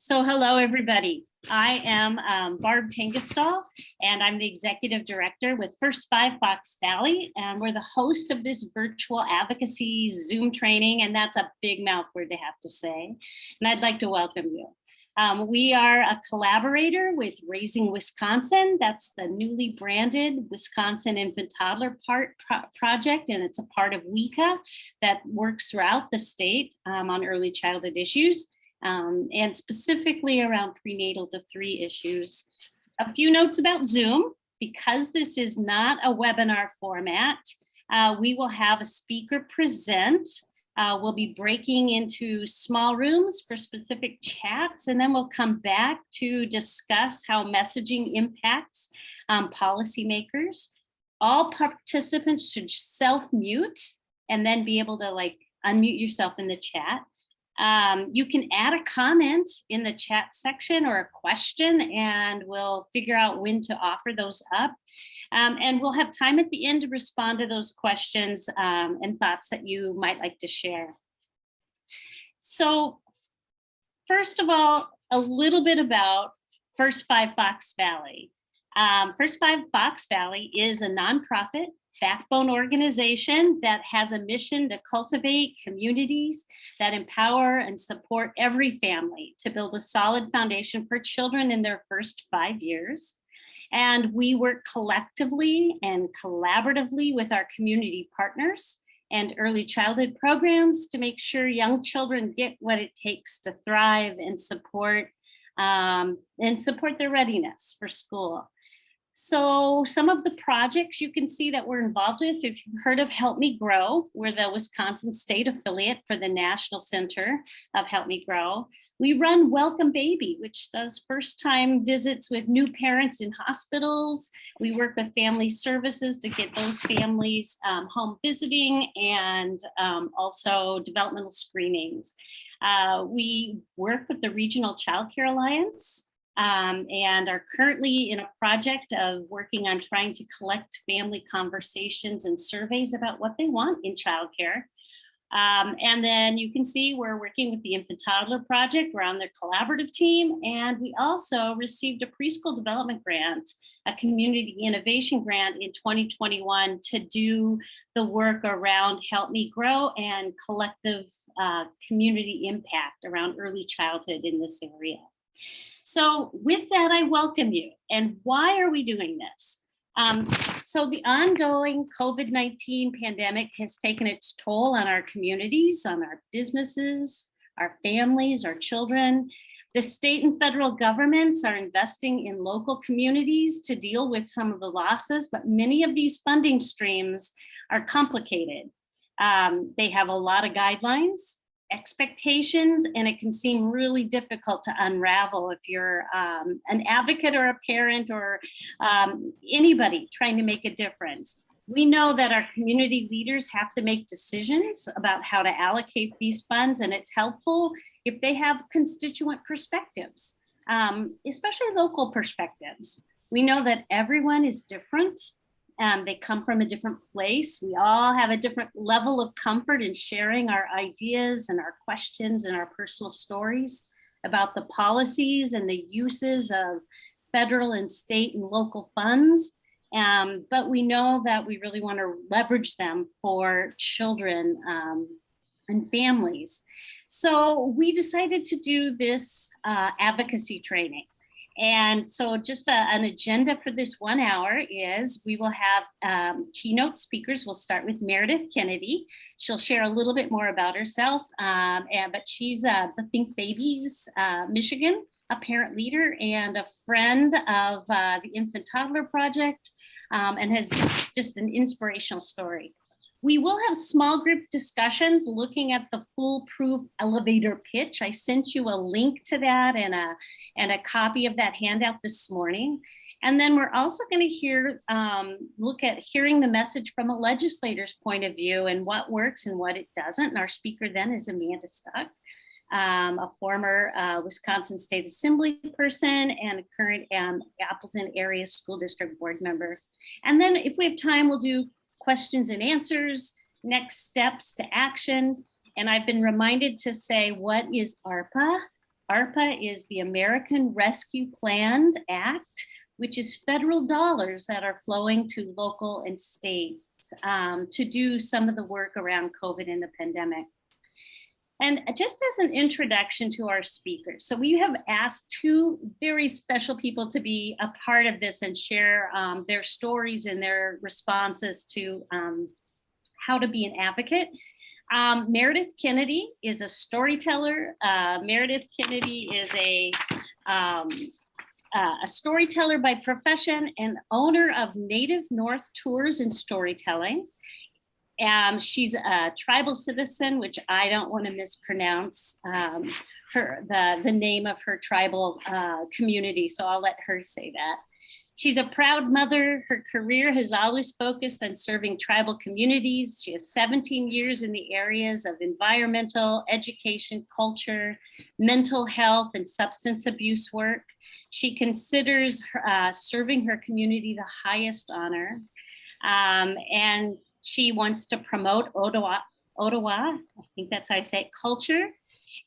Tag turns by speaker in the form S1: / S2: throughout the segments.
S1: So hello, everybody. I am Barb Tangestal, and I'm the Executive Director with First 5 Fox Valley, and we're the host of this virtual advocacy Zoom training, and that's a big mouth word to have to say, and I'd like to welcome you. We are a collaborator with Raising Wisconsin. That's the newly branded Wisconsin Infant Toddler Project, and it's a part of WICA that works throughout the state on early childhood issues. And specifically around prenatal to 3 issues. A few notes about Zoom. Because this is not a webinar format, we will have a speaker present. We'll be breaking into small rooms for specific chats, and then we'll come back to discuss how messaging impacts policymakers. All participants should self-mute and then be able to unmute yourself in the chat. You can add a comment in the chat section or a question, and we'll figure out when to offer those up. And we'll have time at the end to respond to those questions and thoughts that you might like to share. So first of all, a little bit about First 5 Fox Valley. First 5 Fox Valley is a nonprofit backbone organization that has a mission to cultivate communities that empower and support every family to build a solid foundation for children in their first 5 years. And we work collectively and collaboratively with our community partners and early childhood programs to make sure young children get what it takes to thrive and support their readiness for school. So some of the projects you can see that we're involved with, if you've heard of Help Me Grow, we're the Wisconsin state affiliate for the National Center of Help Me Grow. We run Welcome Baby, which does first-time visits with new parents in hospitals. We work with family services to get those families home visiting, and also developmental screenings. We work with the Regional Child Care Alliance, and are currently in a project of working on trying to collect family conversations and surveys about what they want in childcare. And then you can see we're working with the Infant Toddler Project. We're on their collaborative team, and we also received a preschool development grant, a community innovation grant in 2021 to do the work around Help Me Grow and collective community impact around early childhood in this area. So with that, I welcome you. And why are we doing this? So the ongoing COVID-19 pandemic has taken its toll on our communities, on our businesses, our families, our children. The state and federal governments are investing in local communities to deal with some of the losses, but many of these funding streams are complicated. They have a lot of guidelines, expectations, and it can seem really difficult to unravel if you're an advocate or a parent or anybody trying to make a difference. We know that our community leaders have to make decisions about how to allocate these funds, and it's helpful if they have constituent perspectives, especially local perspectives. We know that everyone is different. They come from a different place. We all have a different level of comfort in sharing our ideas and our questions and our personal stories about the policies and the uses of federal and state and local funds. But we know that we really want to leverage them for children and families. So we decided to do this advocacy training. And so just an agenda for this 1 hour is we will have keynote speakers. We'll start with Meredith Kennedy. She'll share a little bit more about herself, but she's the Think Babies Michigan, a parent leader and a friend of the Infant Toddler Project, and has just an inspirational story. We will have small group discussions looking at the foolproof elevator pitch. I sent you a link to that and a copy of that handout this morning. And then we're also going to look at hearing the message from a legislator's point of view and what works and what it doesn't. And our speaker then is Amanda Stuck, a former Wisconsin State Assembly person and a current Appleton Area School District Board member. And then if we have time, we'll do questions and answers, next steps to action. And I've been reminded to say, what is ARPA? ARPA is the American Rescue Plan Act, which is federal dollars that are flowing to local and states to do some of the work around COVID and the pandemic. And just as an introduction to our speakers, so we have asked two very special people to be a part of this and share their stories and their responses to how to be an advocate. Meredith Kennedy is a storyteller. Meredith Kennedy is a storyteller by profession and owner of Native North Tours and Storytelling. She's a tribal citizen, which I don't want to mispronounce the name of her tribal community, so I'll let her say that. She's a proud mother. Her career has always focused on serving tribal communities. She has 17 years in the areas of environmental, education, culture, mental health, and substance abuse work. She considers serving her community the highest honor. And she wants to promote Ottawa, I think that's how I say it, culture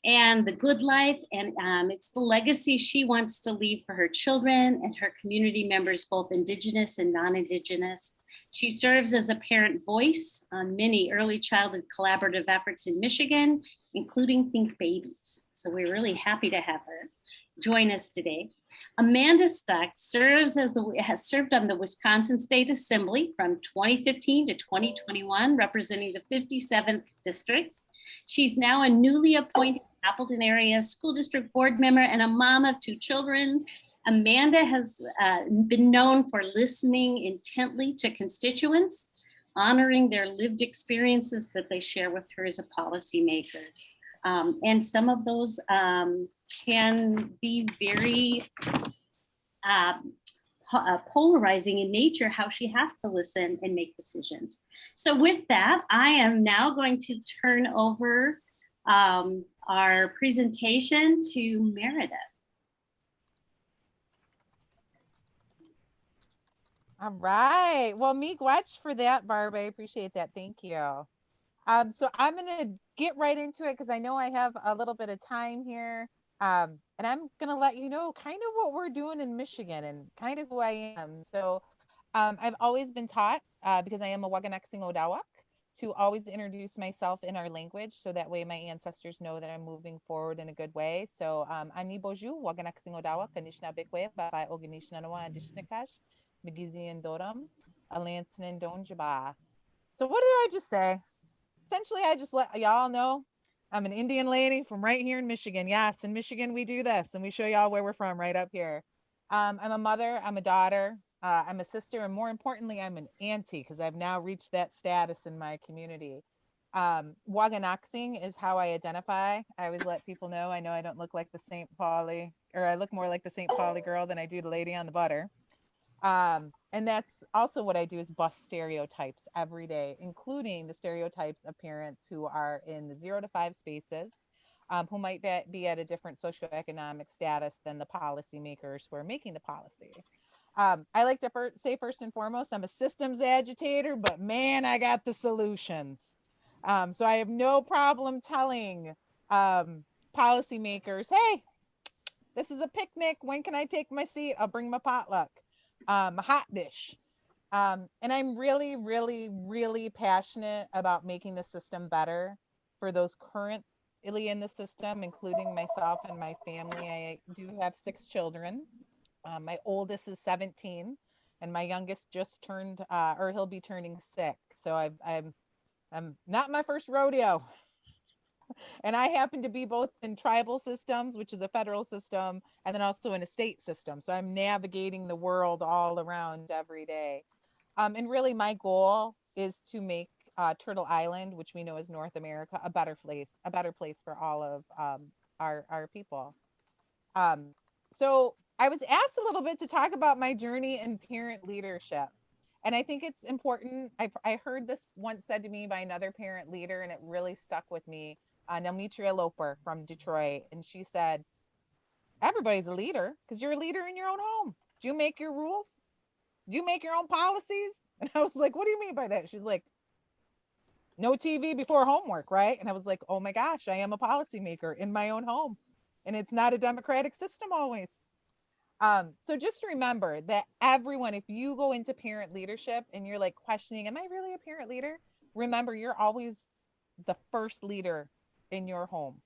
S1: and the good life. And it's the legacy she wants to leave for her children and her community members, both Indigenous and non-Indigenous. She serves as a parent voice on many early childhood collaborative efforts in Michigan, including Think Babies. So we're really happy to have her join us today. Amanda Stuck has served on the Wisconsin State Assembly from 2015 to 2021, representing the 57th district. She's now a newly appointed Appleton Area School District Board member and a mom of 2 children. Amanda has been known for listening intently to constituents, honoring their lived experiences that they share with her as a policymaker. And some of those can be very polarizing in nature, how she has to listen and make decisions. So with that, I am now going to turn over our presentation to Meredith.
S2: All right. Well, miigwech for that, Barb. I appreciate that. Thank you. So I'm going to get right into it because I know I have a little bit of time here. And I'm going to let you know kind of what we're doing in Michigan and kind of who I am. So I've always been taught, because I am a Waganexing Odawak, to always introduce myself in our language. So that way my ancestors know that I'm moving forward in a good way. So Ani Boju, Waganexing Odawak, Anishna Bikwe, Baba Oganishnanawa, Adishnakash, Migizian Doram, Alantanin Donjaba. So what did I just say? Essentially, I just let y'all know I'm an Indian lady from right here in Michigan. Yes, in Michigan, we do this, and we show y'all where we're from right up here. I'm a mother, I'm a daughter, I'm a sister, and more importantly, I'm an auntie because I've now reached that status in my community. Waganaxing is how I identify. I always let people know I don't look like the St. Pauli, or I look more like the St. Pauli girl than I do the lady on the butter. And that's also what I do is bust stereotypes every day, including the stereotypes of parents who are in the 0 to 5 spaces, who might be at a different socioeconomic status than the policymakers who are making the policy. I like to say first and foremost, I'm a systems agitator, but man, I got the solutions. So I have no problem telling policymakers, hey, this is a picnic. When can I take my seat? I'll bring my potluck. A hot dish. And I'm really, really, really passionate about making the system better for those currently in the system, including myself and my family. I do have 6 children. My oldest is 17, and my youngest just turned, or he'll be turning 6. So I'm not my first rodeo. And I happen to be both in tribal systems, which is a federal system, and then also in a state system. So I'm navigating the world all around every day. And really, my goal is to make Turtle Island, which we know as North America, a better place for all of our people. So I was asked a little bit to talk about my journey in parent leadership. And I think it's important. I heard this once said to me by another parent leader, and it really stuck with me. Nelmitria Loper from Detroit. And she said, everybody's a leader because you're a leader in your own home. Do you make your rules? Do you make your own policies? And I was like, what do you mean by that? She's like, no TV before homework, right? And I was like, oh my gosh, I am a policymaker in my own home. And it's not a democratic system always. So just remember that everyone, if you go into parent leadership and you're like questioning, am I really a parent leader? Remember, you're always the first leader in your home,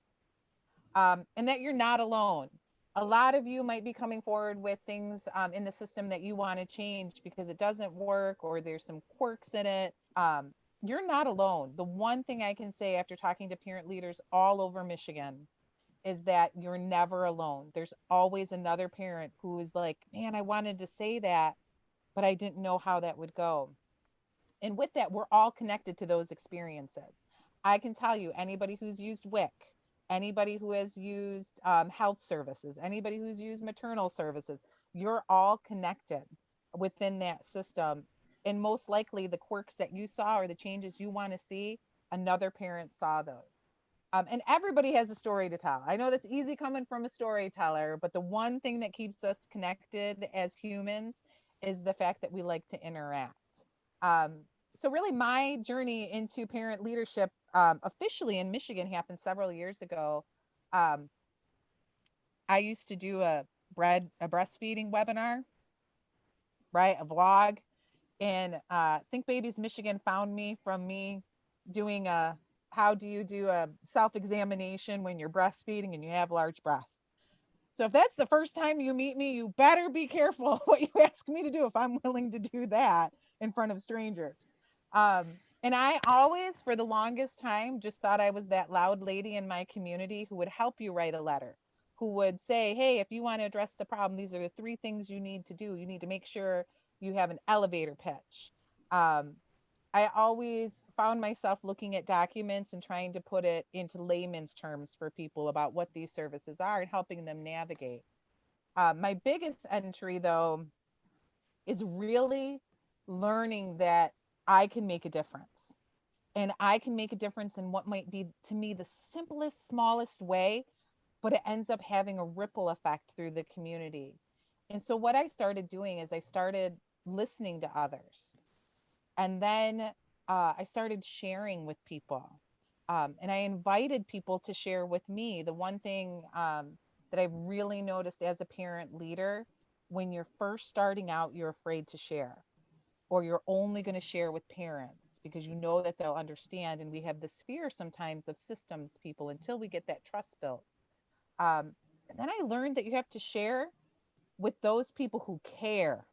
S2: and that you're not alone. A lot of you might be coming forward with things in the system that you want to change because it doesn't work or there's some quirks in it. You're not alone. The one thing I can say after talking to parent leaders all over Michigan is that you're never alone. There's always another parent who is like, man, I wanted to say that, but I didn't know how that would go. And with that, we're all connected to those experiences. I can tell you, anybody who's used WIC, anybody who has used health services, anybody who's used maternal services, you're all connected within that system. And most likely, the quirks that you saw or the changes you want to see, another parent saw those. And everybody has a story to tell. I know that's easy coming from a storyteller, but the one thing that keeps us connected as humans is the fact that we like to interact. Um, so really my journey into parent leadership officially in Michigan happened several years ago. Um, I used to do a breastfeeding webinar, right? A vlog. And Think Babies Michigan found me from me doing a how do you do a self-examination when you're breastfeeding and you have large breasts. So if that's the first time you meet me, you better be careful what you ask me to do if I'm willing to do that in front of strangers. Um, and I always, for the longest time, just thought I was that loud lady in my community who would help you write a letter, who would say, hey, if you want to address the problem, these are the 3 things you need to do. You need to make sure you have an elevator pitch. Um, I always found myself looking at documents and trying to put it into layman's terms for people about what these services are and helping them navigate. My biggest entry, though, is really learning that I can make a difference. And I can make a difference in what might be, to me, the simplest, smallest way, but it ends up having a ripple effect through the community. And so, what I started doing is I started listening to others. And then I started sharing with people. And I invited people to share with me. The one thing that I've really noticed as a parent leader, when you're first starting out, you're afraid to share, or you're only going to share with parents because you know that they'll understand. And we have this fear sometimes of systems people until we get that trust built. And then I learned that you have to share with those people who care,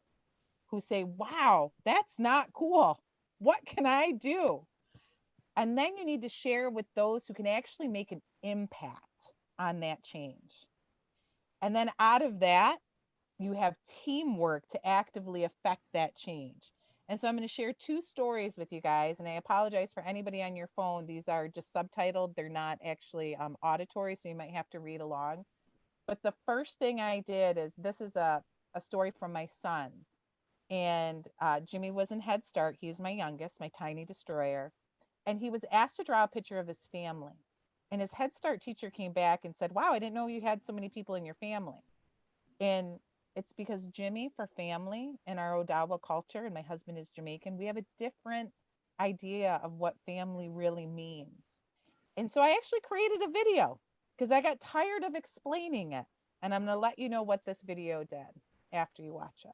S2: who say, wow, that's not cool. What can I do? And then you need to share with those who can actually make an impact on that change. And then out of that, you have teamwork to actively affect that change. And so I'm going to share 2 stories with you guys. And I apologize for anybody on your phone. These are just subtitled. They're not actually auditory, so you might have to read along. But the first thing I did is, this is a story from my son. And Jimmy was in Head Start. He's my youngest, my tiny destroyer. And he was asked to draw a picture of his family. And his Head Start teacher came back and said, wow, I didn't know you had so many people in your family. And it's because Jimmy, for family in our Odawa culture, and my husband is Jamaican, we have a different idea of what family really means. And so I actually created a video because I got tired of explaining it. And I'm going to let you know what this video did after you watch it.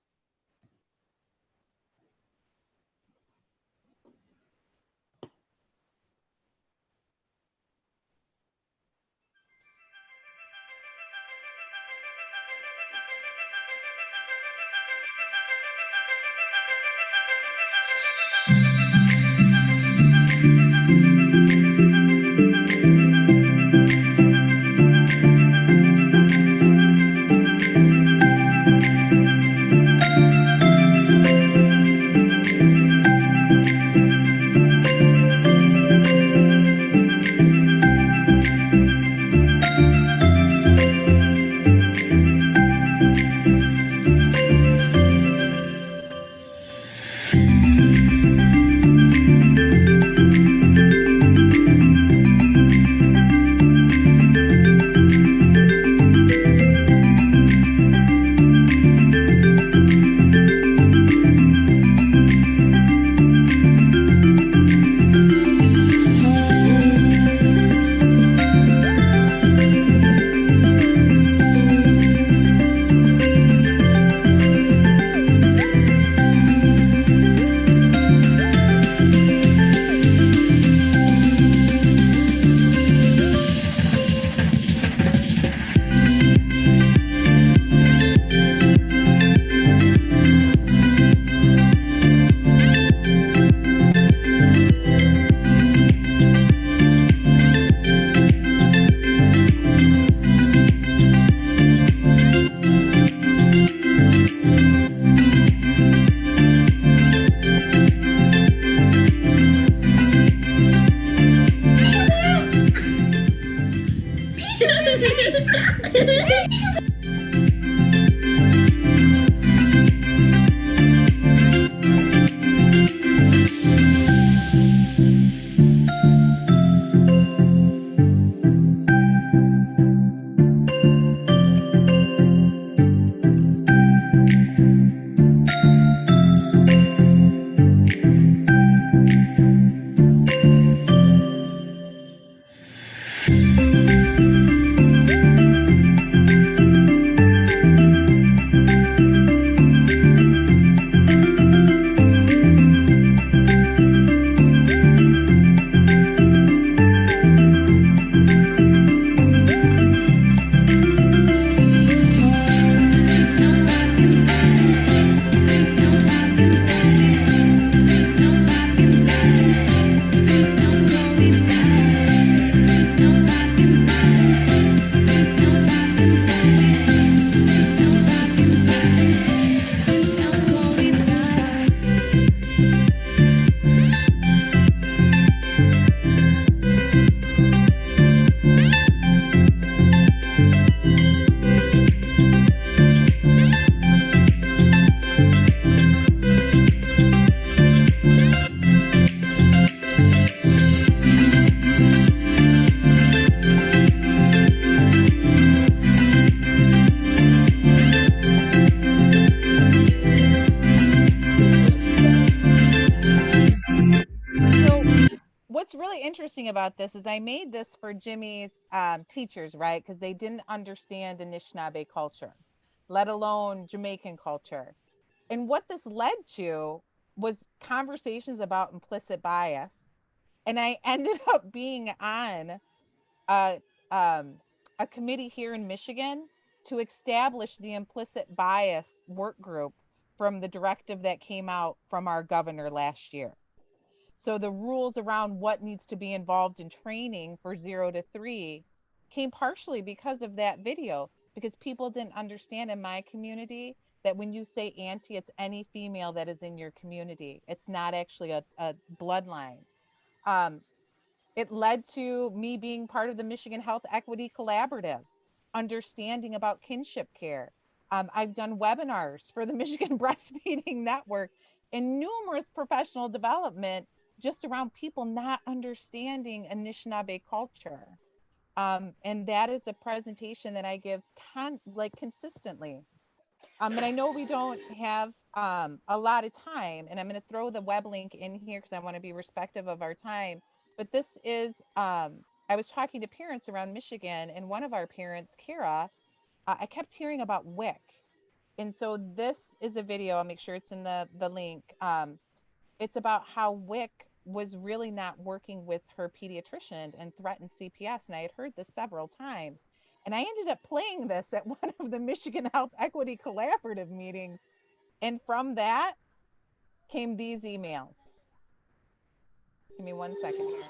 S2: So what's really interesting about this is I made this for Jimmy's teachers, right? Because they didn't understand Anishinaabe culture, let alone Jamaican culture. And what this led to was conversations about implicit bias. And I ended up being on a, um, a committee here in Michigan to establish the implicit bias work group from the directive that came out from our governor last year. So the rules around what needs to be involved in training for 0 to 3 came partially because of that video, because people didn't understand in my community that when you say auntie, it's any female that is in your community. It's not actually a bloodline. Um, it led to me being part of the Michigan Health Equity Collaborative, understanding about kinship care. I've done webinars for the Michigan Breastfeeding Network and numerous professional development just around people not understanding Anishinaabe culture. And that is a presentation that I give consistently. And I know we don't have a lot of time, and I'm going to throw the web link in here because I want to be respectful of our time. But this is, I was talking to parents around Michigan, and one of our parents, Kara, I kept hearing about WIC. And so this is a video. I'll make sure it's in the link. It's about how WIC was really not working with her pediatrician and threatened CPS. And I had heard this several times. And I ended up playing this at one of the Michigan Health Equity Collaborative meetings. And from that came these emails. Give me 1 second here.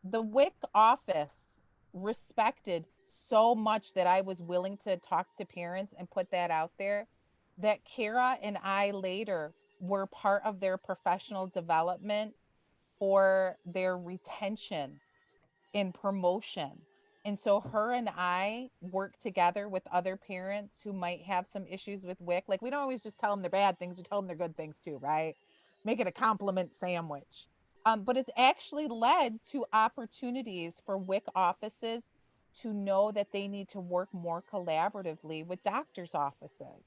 S2: The WIC office respected so much that I was willing to talk to parents and put that out there, that Kara and I later were part of their professional development for their retention in promotion. And so her and I work together with other parents who might have some issues with WIC. Like, we don't always just tell them their bad things, we tell them their good things too, right? Make it a compliment sandwich. But it's actually led to opportunities for WIC offices to know that they need to work more collaboratively with doctors' offices.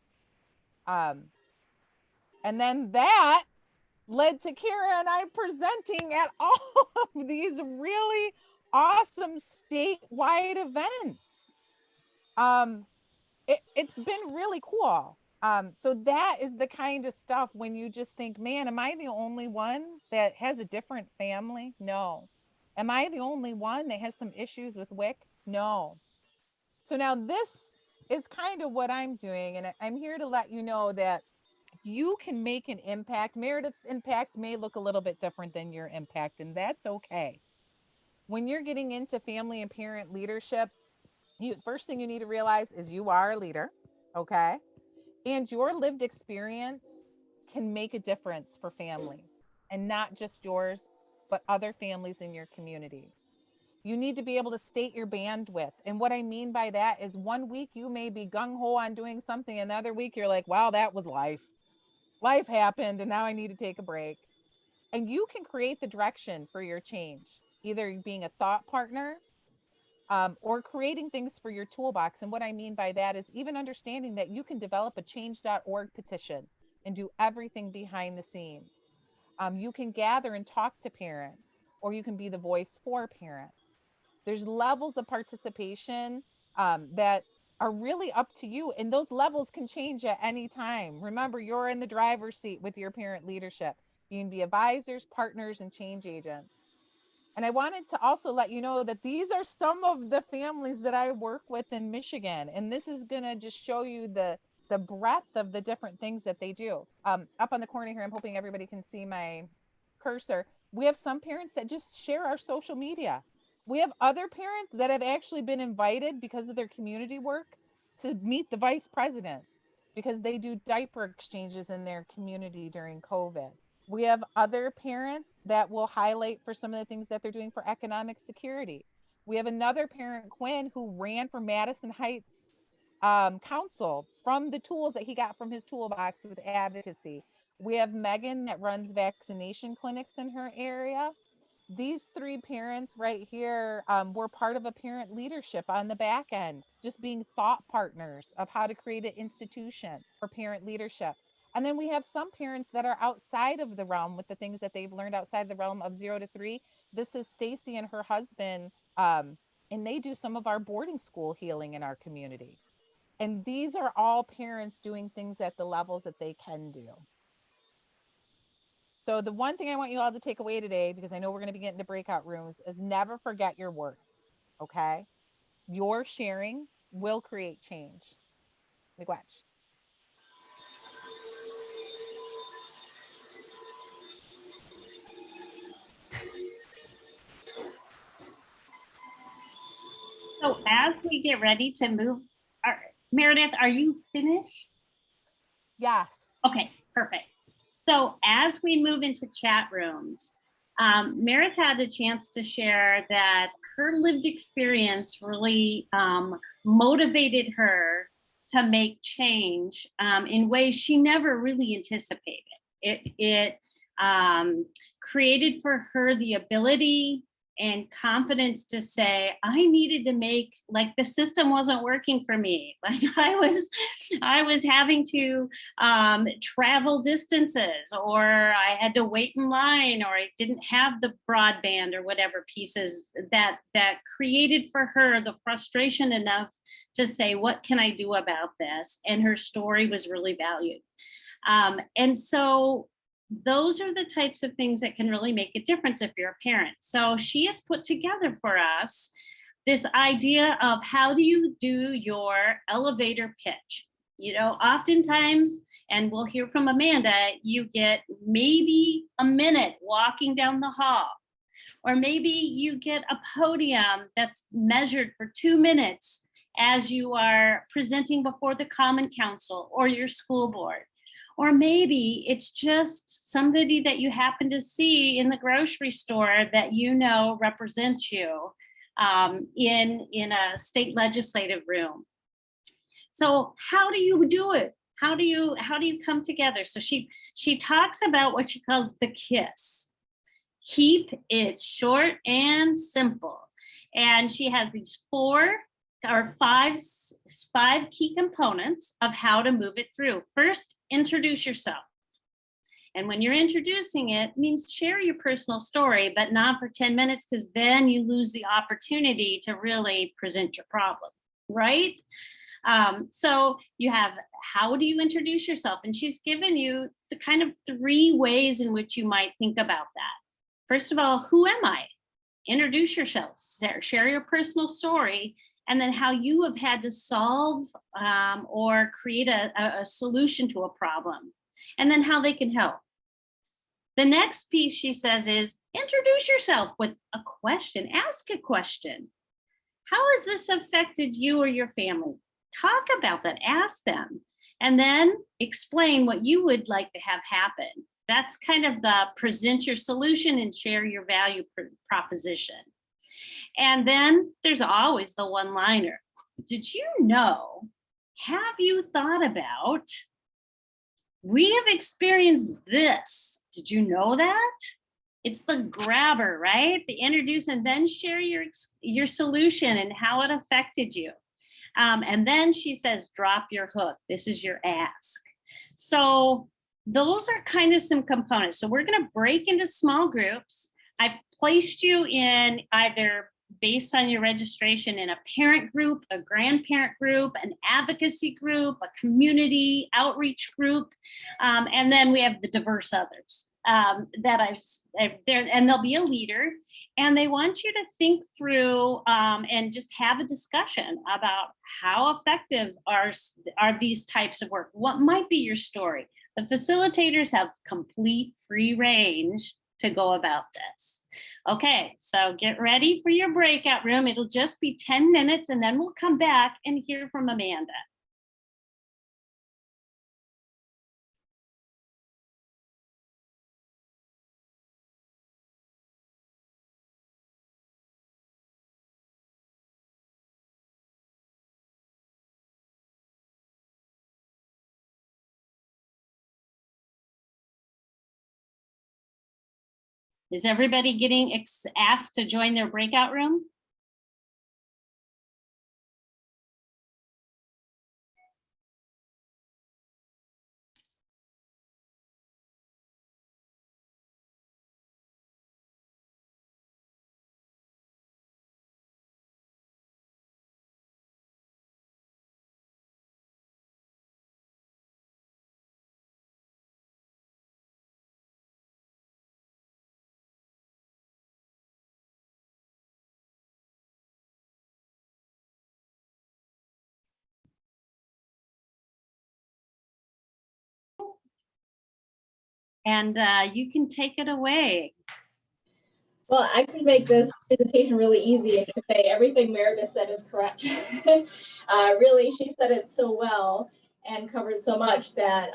S2: Um, and then that led to Kara and I presenting at all of these really awesome statewide events. It's been really cool. So that is the kind of stuff when you just think, man, am I the only one that has a different family? No. Am I the only one that has some issues with WIC? No. So now this is kind of what I'm doing, and I'm here to let you know that you can make an impact. Meredith's impact may look a little bit different than your impact, and that's okay. When you're getting into family and parent leadership, first thing you need to realize is you are a leader, okay? And your lived experience can make a difference for families, and not just yours, but other families in your communities. You need to be able to state your bandwidth. And what I mean by that is 1 week you may be gung-ho on doing something, and the other week you're like, wow, that was life. Life happened and now I need to take a break. And you can create the direction for your change, either being a thought partner or creating things for your toolbox. And what I mean by that is even understanding that you can develop a change.org petition and do everything behind the scenes. You can gather and talk to parents, or you can be the voice for parents. There's levels of participation that are really up to you, and those levels can change at any time. Remember, you're in the driver's seat with your parent leadership. You can be advisors, partners, and change agents. And I wanted to also let you know that these are some of the families that I work with in Michigan. And this is going to just show you the breadth of the different things that they do. Up on the corner here, I'm hoping everybody can see my cursor. We have some parents that just share our social media. We have other parents that have actually been invited because of their community work to meet the vice president because they do diaper exchanges in their community during COVID. We have other parents that will highlight for some of the things that they're doing for economic security. We have another parent, Quinn, who ran for Madison Heights Council from the tools that he got from his toolbox with advocacy. We have Megan that runs vaccination clinics in her area. These three parents right here were part of a parent leadership on the back end, just being thought partners of how to create an institution for parent leadership. And then we have some parents that are outside of the realm with the things that they've learned outside the realm of 0 to 3. This is Stacy and her husband, and they do some of our boarding school healing in our community. And these are all parents doing things at the levels that they can do. So the one thing I want you all to take away today, because I know we're going to be getting to breakout rooms, is never forget your worth, okay? Your sharing will create change. Like, watch.
S1: So as we get ready to move, Meredith, are you finished?
S2: Yes.
S1: Okay, perfect. So as we move into chat rooms, Meredith had a chance to share that her lived experience really motivated her to make change in ways she never really anticipated. It created for her the ability and confidence to say, I needed to make, like, the system wasn't working for me. Like I was having to travel distances, or I had to wait in line, or I didn't have the broadband or whatever pieces that created for her the frustration enough to say, what can I do about this? And her story was really valued. And so those are the types of things that can really make a difference if you're a parent. So she has put together for us this idea of how do you do your elevator pitch. You know, oftentimes, and we'll hear from Amanda, you get maybe a minute walking down the hall, or maybe you get a podium that's measured for 2 minutes as you are presenting before the Common Council or your school board. Or maybe it's just somebody that you happen to see in the grocery store that you know represents you in a state legislative room. So how do you do it? How do you come together? So she talks about what she calls the KISS. Keep it short and simple. And she has these 4 or 5 key components of how to move it through. First, introduce yourself. And when you're introducing it, means share your personal story, but not for 10 minutes, because then you lose the opportunity to really present your problem, right? So you have, how do you introduce yourself? And she's given you the kind of 3 ways in which you might think about that. First of all, who am I? Introduce yourself, share your personal story, and then how you have had to solve or create a solution to a problem, and then how they can help. The next piece she says is introduce yourself with a question, ask a question. How has this affected you or your family? Talk about that, ask them, and then explain what you would like to have happen. That's kind of the present your solution and share your value proposition. And then there's always the one-liner. Did you know, have you thought about, we have experienced this. Did you know that? It's the grabber, right? The introduce and then share your solution and how it affected you. And then she says, drop your hook. This is your ask. So those are kind of some components. So we're going to break into small groups. I've placed you in either based on your registration in a parent group, a grandparent group, an advocacy group, a community outreach group. And then we have the diverse others that I've there, and there'll be a leader. And they want you to think through and just have a discussion about how effective are these types of work. What might be your story? The facilitators have complete free range to go about this. Okay, so get ready for your breakout room. It'll just be 10 minutes and then we'll come back and hear from Amanda. Is everybody getting asked to join their breakout room? And you can take it away.
S3: Well, I could make this presentation really easy and just say everything Meredith said is correct. Really, she said it so well and covered so much that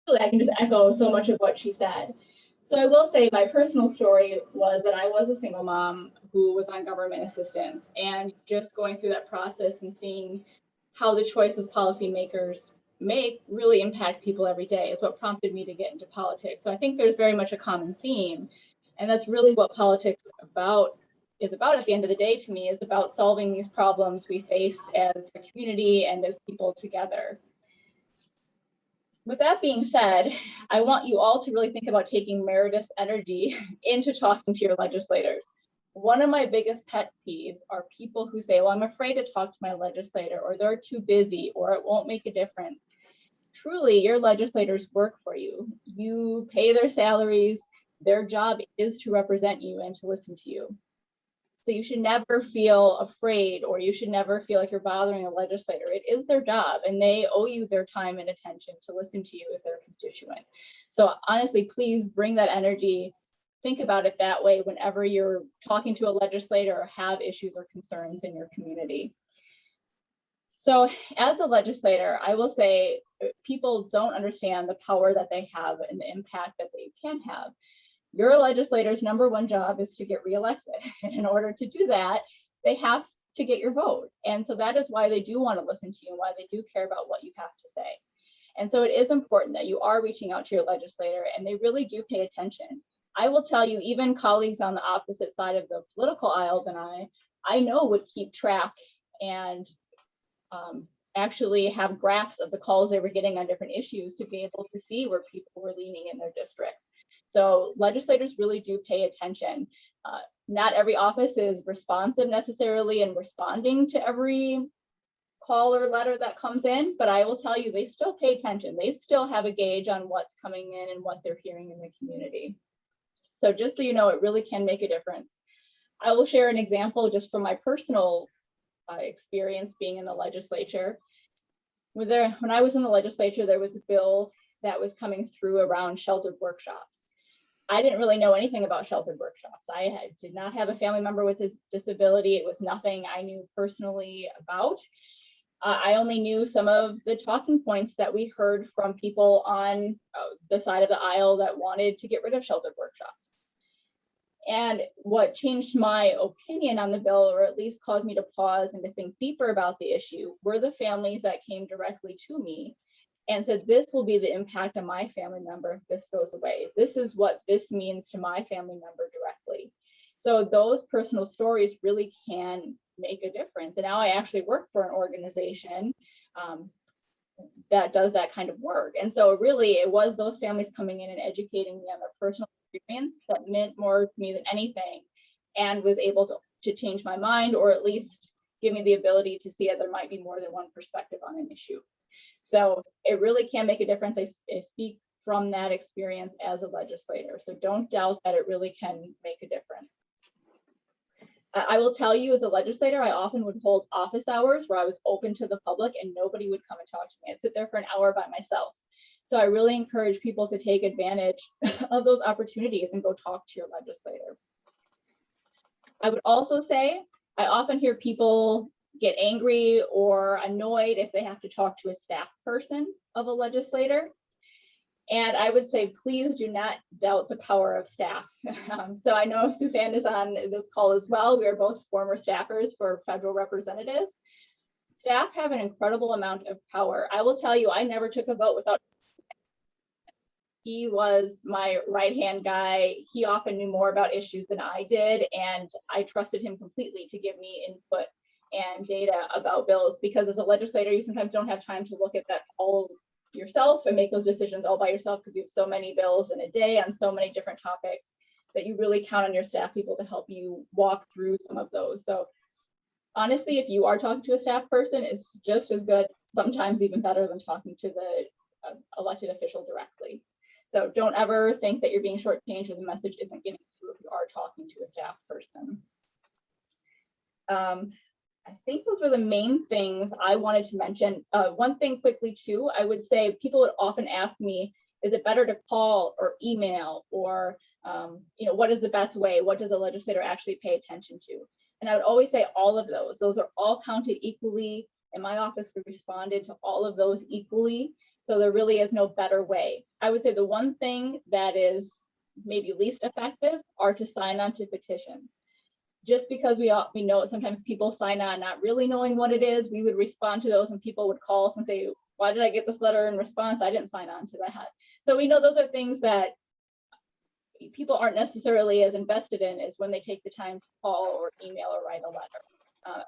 S3: really I can just echo so much of what she said. So I will say my personal story was that I was a single mom who was on government assistance, and just going through that process and seeing how the choices policymakers make really impact people every day is what prompted me to get into politics. So I think there's very much a common theme. And that's really what politics is about at the end of the day to me, is about solving these problems we face as a community and as people together. With that being said, I want you all to really think about taking Meredith's energy into talking to your legislators. One of my biggest pet peeves are people who say, well, I'm afraid to talk to my legislator, or they're too busy, or it won't make a difference. Truly, your legislators work for you. You pay their salaries. Their job is to represent you and to listen to you. So you should never feel afraid, or you should never feel like you're bothering a legislator. It is their job, and they owe you their time and attention to listen to you as their constituent. So honestly, please bring that energy. Think about it that way whenever you're talking to a legislator or have issues or concerns in your community. So as a legislator, I will say people don't understand the power that they have and the impact that they can have. Your legislator's number one job is to get reelected. And in order to do that, they have to get your vote. And so that is why they do want to listen to you and why they do care about what you have to say. And so it is important that you are reaching out to your legislator and they really do pay attention. I will tell you, even colleagues on the opposite side of the political aisle than I know would keep track and actually have graphs of the calls they were getting on different issues to be able to see where people were leaning in their districts. So legislators really do pay attention. Not every office is responsive necessarily and responding to every call or letter that comes in, but I will tell you, they still pay attention. They still have a gauge on what's coming in and what they're hearing in the community. So just so you know, it really can make a difference. I will share an example just from my personal experience being in the legislature. When I was in the legislature, there was a bill that was coming through around sheltered workshops. I didn't really know anything about sheltered workshops. I did not have a family member with a disability. It was nothing I knew personally about. I only knew some of the talking points that we heard from people on the side of the aisle that wanted to get rid of sheltered workshops. And what changed my opinion on the bill, or at least caused me to pause and to think deeper about the issue, were the families that came directly to me and said, this will be the impact on my family member if this goes away. This is what this means to my family member directly. So those personal stories really can make a difference. And now I actually work for an organization that does that kind of work. And so really it was those families coming in and educating me on their personal experience that meant more to me than anything, and was able to change my mind, or at least give me the ability to see that there might be more than one perspective on an issue. So it really can make a difference. I speak from that experience as a legislator. So don't doubt that it really can make a difference. I will tell you, as a legislator, I often would hold office hours where I was open to the public and nobody would come and talk to me. I'd sit there for an hour by myself. So I really encourage people to take advantage of those opportunities and go talk to your legislator. I would also say, I often hear people get angry or annoyed if they have to talk to a staff person of a legislator. And I would say, please do not doubt the power of staff. So I know Suzanne is on this call as well. We are both former staffers for federal representatives. Staff have an incredible amount of power. I will tell you, I never took a vote without. He was my right-hand guy. He often knew more about issues than I did, and I trusted him completely to give me input and data about bills, because as a legislator, you sometimes don't have time to look at that all yourself and make those decisions all by yourself, because you have so many bills in a day on so many different topics that you really count on your staff people to help you walk through some of those. So honestly, if you are talking to a staff person, it's just as good, sometimes even better, than talking to the elected official directly. So don't ever think that you're being shortchanged or the message isn't getting through if you are talking to a staff person. I think those were the main things I wanted to mention. One thing quickly too, I would say people would often ask me, is it better to call or email, or what is the best way? What does a legislator actually pay attention to? And I would always say all of those. Those are all counted equally. In my office, we responded to all of those equally. So there really is no better way. I would say the one thing that is maybe least effective are to sign on to petitions. Just because we know sometimes people sign on not really knowing what it is, we would respond to those and people would call us and say, why did I get this letter in response? I didn't sign on to that. So we know those are things that people aren't necessarily as invested in as when they take the time to call or email or write a letter.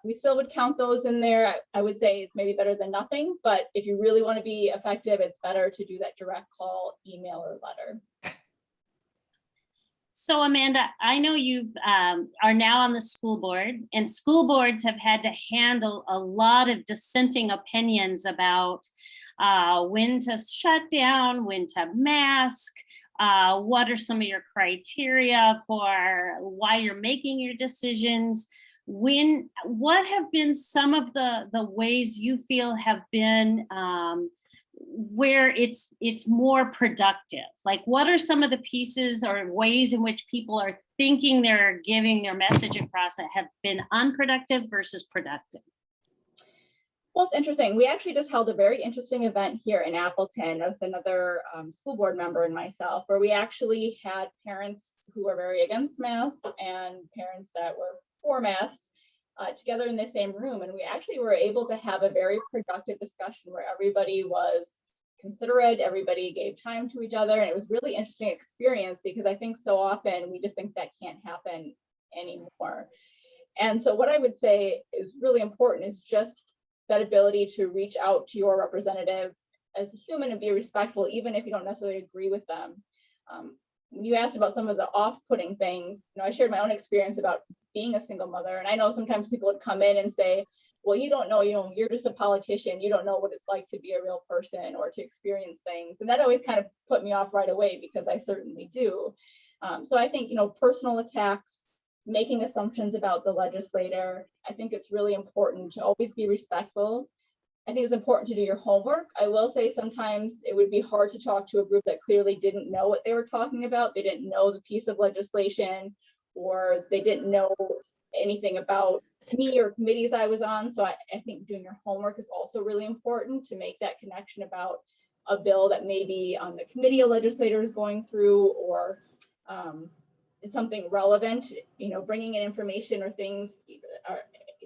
S3: We still would count those in there. I would say it's maybe better than nothing, but if you really want to be effective, it's better to do that direct call, email, or letter.
S1: So Amanda, I know you are now on the school board, and school boards have had to handle a lot of dissenting opinions about when to shut down, when to mask, what are some of your criteria for why you're making your decisions. What have been some of the ways you feel have been where it's more productive? Like, what are some of the pieces or ways in which people are thinking they're giving their message across that have been unproductive versus productive?
S3: Well, it's interesting. We actually just held a very interesting event here in Appleton with another school board member and myself, where we actually had parents who were very against masks and parents that were for masks together in the same room. And we actually were able to have a very productive discussion where everybody was considerate, everybody gave time to each other. And it was really interesting experience, because I think so often we just think that can't happen anymore. And so what I would say is really important is just that ability to reach out to your representative as a human and be respectful, even if you don't necessarily agree with them. You asked about some of the off-putting things. I shared my own experience about being a single mother. And I know sometimes people would come in and say, well, you don't know, you're just a politician. You don't know what it's like to be a real person or to experience things. And that always kind of put me off right away, because I certainly do. So I think, personal attacks, making assumptions about the legislator, I think it's really important to always be respectful. I think it's important to do your homework. I will say sometimes it would be hard to talk to a group that clearly didn't know what they were talking about. They didn't know the piece of legislation, or they didn't know anything about me or committees I was on. So I think doing your homework is also really important to make that connection about a bill that maybe on the committee a legislator is going through, or is something relevant, bringing in information or things are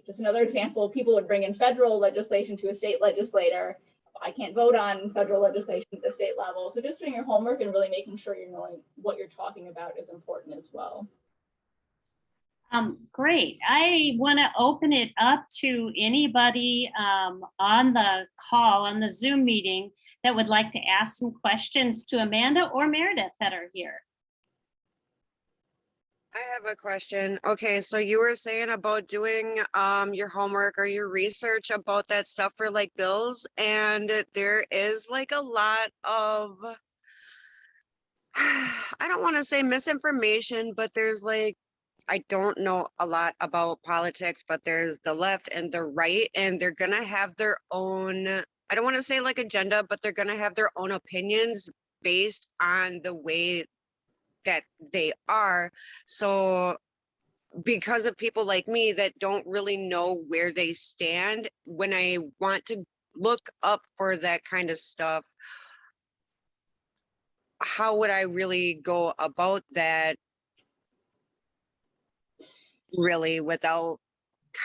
S3: just another example. People would bring in federal legislation to a state legislator. I can't vote on federal legislation at the state level. So just doing your homework and really making sure you're knowing what you're talking about is important as well.
S1: Great. I want to open it up to anybody on the call, on the Zoom meeting, that would like to ask some questions to Amanda or Meredith that are here.
S4: I have a question. Okay, so you were saying about doing your homework or your research about that stuff for like bills, and there is like a lot of I don't want to say misinformation, but there's like, I don't know a lot about politics, but there's the left and the right, and they're gonna have their own, I don't want to say like agenda, but they're gonna have their own opinions based on the way that they are. So because of people like me that don't really know where they stand, when I want to look up for that kind of stuff, how would I really go about that really without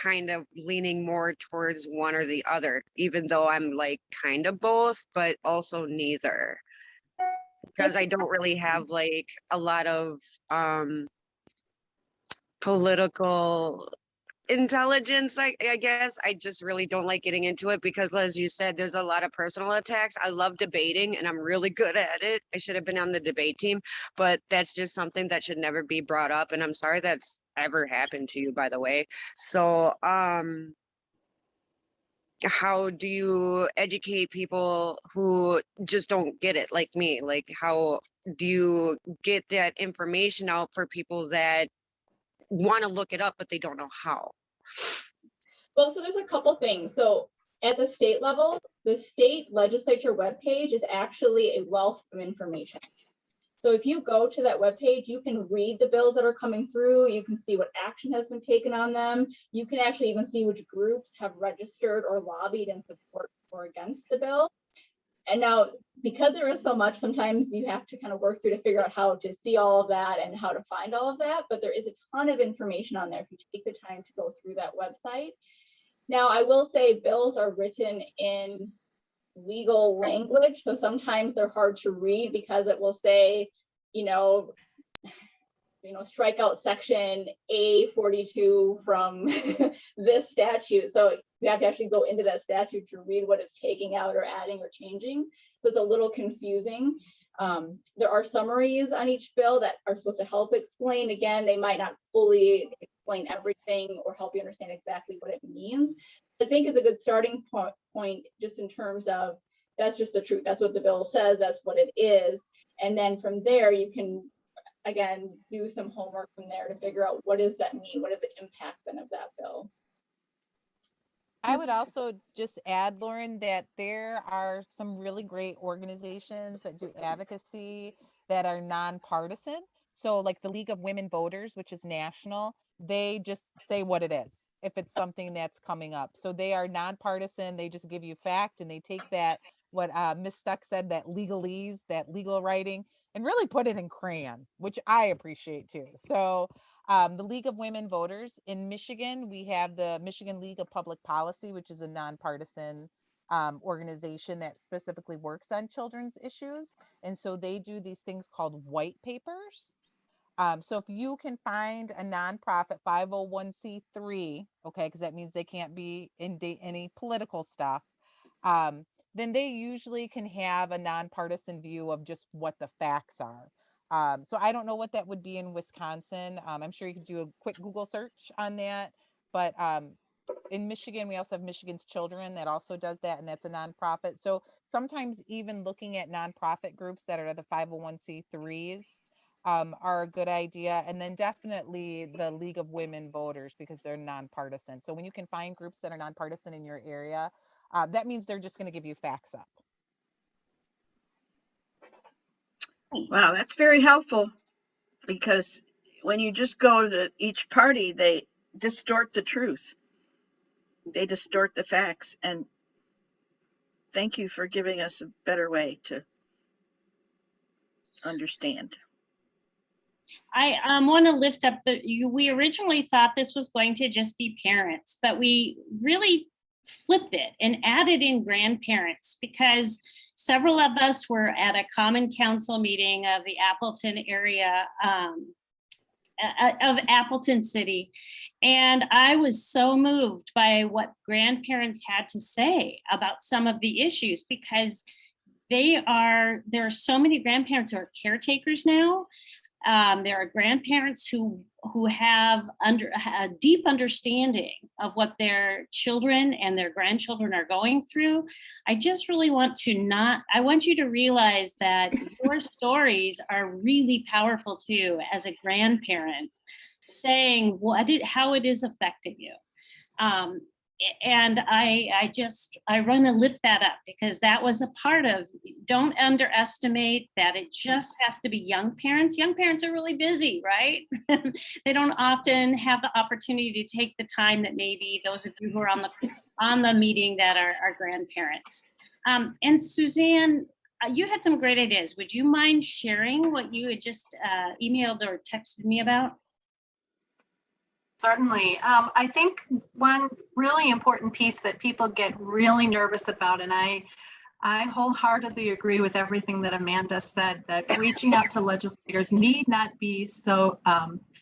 S4: kind of leaning more towards one or the other, even though I'm like kind of both, but also neither? Because I don't really have like a lot of political intelligence, I guess. I just really don't like getting into it because, as you said, there's a lot of personal attacks. I love debating and I'm really good at it. I should have been on the debate team, but that's just something that should never be brought up. And I'm sorry that's ever happened to you, by the way. So, how do you educate people who just don't get it like me? Like, how do you get that information out for people that want to look it up, but they don't know how?
S3: Well, so there's a couple things. So at the state level, the state legislature webpage is actually a wealth of information. So if you go to that webpage, you can read the bills that are coming through. You can see what action has been taken on them. You can actually even see which groups have registered or lobbied in support or against the bill. And now, because there is so much, sometimes you have to kind of work through to figure out how to see all of that and how to find all of that. But there is a ton of information on there if you take the time to go through that website. Now, I will say bills are written in legal language, so sometimes they're hard to read because it will say, strike out section A42 from this statute. So you have to actually go into that statute to read what it's taking out or adding or changing. So it's a little confusing. There are summaries on each bill that are supposed to help explain. Again, they might not fully explain everything or help you understand exactly what it means. I think it's a good starting point just in terms of that's just the truth. That's what the bill says. That's what it is. And then from there, you can, again, do some homework from there to figure out what does that mean? What is the impact then of that bill?
S2: I would also just add, Lauren, that there are some really great organizations that do advocacy that are nonpartisan. So like the League of Women Voters, which is national, they just say what it is if it's something that's coming up. So they are nonpartisan. They just give you fact and they take that, what Ms. Stuck said, that legalese, that legal writing, and really put it in crayon, which I appreciate too. So the League of Women Voters in Michigan, we have the Michigan League of Public Policy, which is a nonpartisan organization that specifically works on children's issues. And so they do these things called white papers. So if you can find a nonprofit 501c3, okay, because that means they can't be in any political stuff, then they usually can have a nonpartisan view of just what the facts are. So I don't know what that would be in Wisconsin. I'm sure you could do a quick Google search on that. But in Michigan, we also have Michigan's Children that also does that, and that's a nonprofit. So sometimes even looking at nonprofit groups that are the 501c3s are a good idea. And then definitely the League of Women Voters, because they're nonpartisan. So when you can find groups that are nonpartisan in your area, that means they're just going to give you facts up.
S5: Wow, that's very helpful, because when you just go to each party, they distort the truth. They distort the facts. And thank you for giving us a better way to understand.
S1: I want to lift up we originally thought this was going to just be parents, but we really flipped it and added in grandparents because several of us were at a common council meeting of the Appleton area, of Appleton City. And I was so moved by what grandparents had to say about some of the issues because there are so many grandparents who are caretakers now. There are grandparents who have a deep understanding of what their children and their grandchildren are going through. I just really want you to realize that your stories are really powerful too, as a grandparent, saying how it is affecting you. And I want to lift that up because that was a part of, don't underestimate that it just has to be young parents. Young parents are really busy, right? They don't often have the opportunity to take the time that maybe those of you who are on the meeting that are grandparents. And Suzanne, you had some great ideas. Would you mind sharing what you had just emailed or texted me about?
S6: Certainly. I think one really important piece that people get really nervous about, and I wholeheartedly agree with everything that Amanda said, that reaching out to legislators need not be so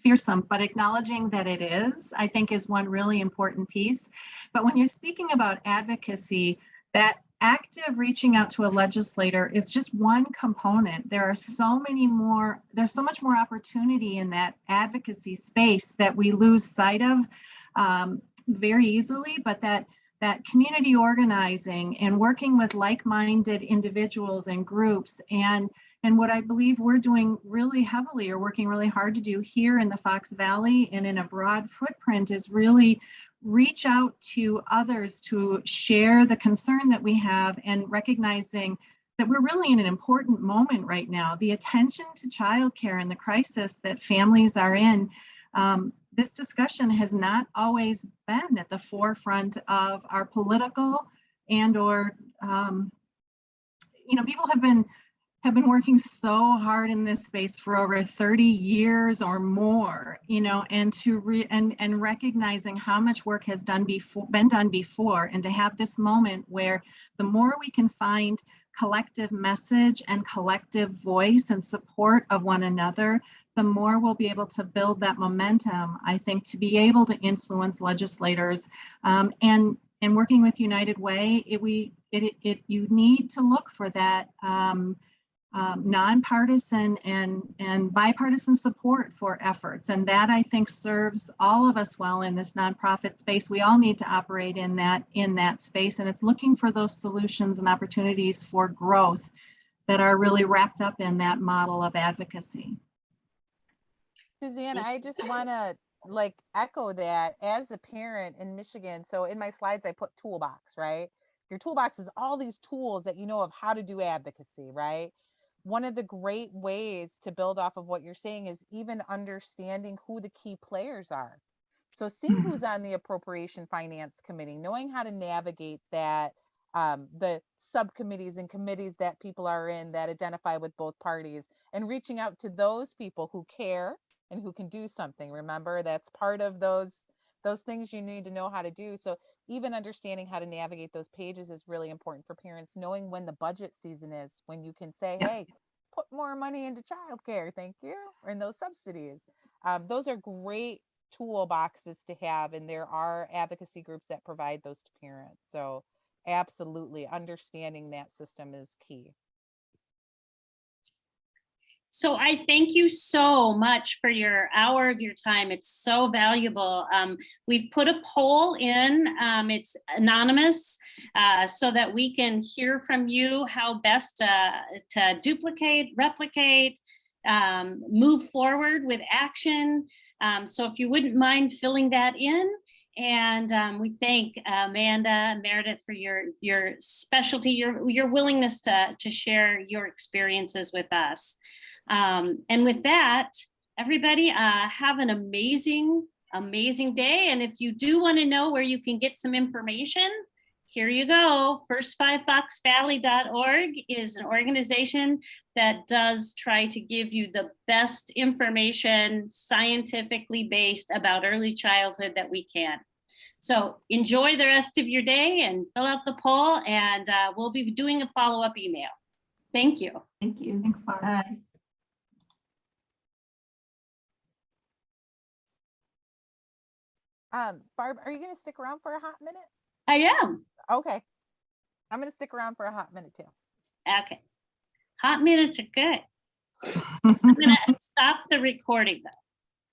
S6: fearsome, but acknowledging that it is, I think, is one really important piece. But when you're speaking about advocacy, that active reaching out to a legislator is just one component. There's so much more opportunity in that advocacy space that we lose sight of very easily, but that community organizing and working with like-minded individuals and groups and what I believe we're doing really heavily or working really hard to do here in the Fox Valley and in a broad footprint is really reach out to others to share the concern that we have and recognizing that we're really in an important moment right now. The attention to childcare and the crisis that families are in, this discussion has not always been at the forefront of our political and/or, people have been working so hard in this space for over 30 years or more, and recognizing how much work has been done before, and to have this moment where the more we can find collective message and collective voice and support of one another, the more we'll be able to build that momentum, I think, to be able to influence legislators. And working with United Way, you need to look for that nonpartisan and bipartisan support for efforts. And that, I think, serves all of us well in this nonprofit space. We all need to operate in that space. And it's looking for those solutions and opportunities for growth that are really wrapped up in that model of advocacy.
S2: Suzanne, I just want to echo that as a parent in Michigan. So in my slides, I put toolbox, right? Your toolbox is all these tools that you know of how to do advocacy, right? One of the great ways to build off of what you're saying is even understanding who the key players are. So seeing who's on the Appropriation Finance Committee, knowing how to navigate that, the subcommittees and committees that people are in that identify with both parties, and reaching out to those people who care and who can do something. Remember, that's part of those things you need to know how to do. So even understanding how to navigate those pages is really important for parents, knowing when the budget season is, when you can say, hey, put more money into childcare, thank you, or in those subsidies. Those are great toolboxes to have, and there are advocacy groups that provide those to parents. So absolutely, understanding that system is key.
S1: So I thank you so much for your hour of your time. It's so valuable. We've put a poll in, it's anonymous, so that we can hear from you how best to duplicate, replicate, move forward with action. So if you wouldn't mind filling that in. And we thank Amanda, Meredith, for your specialty, your willingness to share your experiences with us. And with that, everybody, have an amazing day. And if you do want to know where you can get some information, here you go. First5foxvalley.org is an organization that does try to give you the best information, scientifically based, about early childhood that we can. So enjoy the rest of your day and fill out the poll, and we'll be doing a follow-up email. Thank you.
S6: Thank you. Thanks, Barb.
S2: Barb, are you going to stick around for a hot minute?
S1: I am.
S2: Okay. I'm going to stick around for a hot minute too.
S1: Okay. Hot minutes are good. I'm going to stop the recording though.